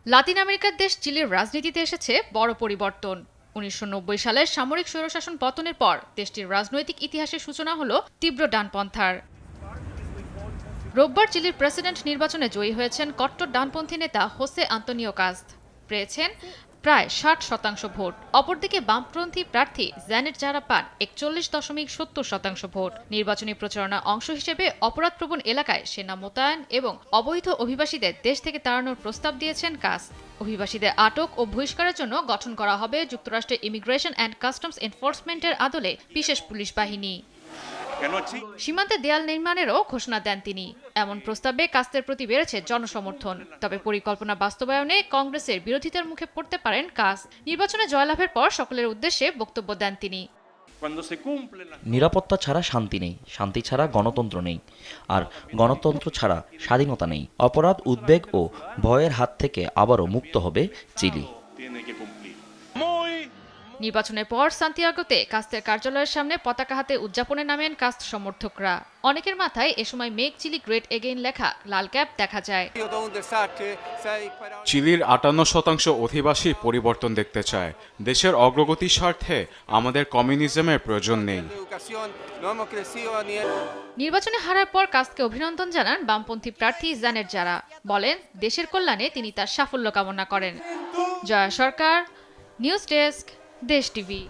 লাতিন আমেরিকার দেশ চিলির রাজনীতিতে এসেছে বড় পরিবর্তন। ১৯৯০ সালের সামরিক স্বৈরশাসন পতনের পর দেশটির রাজনৈতিক ইতিহাসের সূচনা হলো তীব্র ডানপন্থার। রোববার চিলির প্রেসিডেন্ট নির্বাচনে জয়ী হয়েছেন কট্টর ডানপন্থী নেতা হোসে আন্তোনিও কাস্ত। পেয়েছেন প্রায় ৬০% ভোট। অপরদিকে বামপন্থী প্রার্থী জ্যানেট জারা পান ৪১.৭০% ভোট। নির্বাচনী প্রচারণার অংশ হিসেবে অপরাধপ্রবণ এলাকায় সেনা মোতায়েন এবং অবৈধ অভিবাসীদের দেশ থেকে তাড়ানোর প্রস্তাব দিয়েছেন কাস্ত। অভিবাসীদের আটক ও বহিষ্কারের জন্য গঠন করা হবে যুক্তরাষ্ট্রের ইমিগ্রেশন অ্যান্ড কাস্টমস এনফোর্সমেন্টের আদলে বিশেষ পুলিশ বাহিনী। সীমান্তে দেয়াল নির্মাণেরও ঘোষণা দেন তিনি। এমন প্রস্তাবে কাস্তের প্রতি বেড়েছে জনসমর্থন। তবে পরিকল্পনা বাস্তবায়নে কংগ্রেসের বিরোধিতার মুখে পড়তে পারেন কাস্ত। নির্বাচনে জয়লাভের পর সকলের উদ্দেশ্যে বক্তব্য দেন তিনি। নিরাপত্তা ছাড়া শান্তি নেই, শান্তি ছাড়া গণতন্ত্র নেই, আর গণতন্ত্র ছাড়া স্বাধীনতা নেই। অপরাধ, উদ্বেগ ও ভয়ের হাত থেকে আবারও মুক্ত হবে চিলি। নির্বাচনের পর সান্তিয়াগোতে কাস্তের কার্যালয়ের সামনে পতাকা হাতে উদযাপনে নামেন কাস্ত সমর্থকরা। অনেকের মাথায় এ সময় মেক চিলি গ্রেট এগেইন লেখা লাল ক্যাপ দেখা যায়। চিলির ৫৮% অধিবাসী পরিবর্তন দেখতে চায়। দেশের অগ্রগতির স্বার্থে আমাদের কমিউনিজমের প্রয়োজন নেই। নির্বাচনে হারার পর কাস্তকে অভিনন্দন জানান বামপন্থী প্রার্থী জ্যানেট জারা। বলেন দেশের কল্যাণে তিনি তার সাফল্য কামনা করেন। জয়া সরকার, নিউজ ডেস্ক, দেশ টিভি।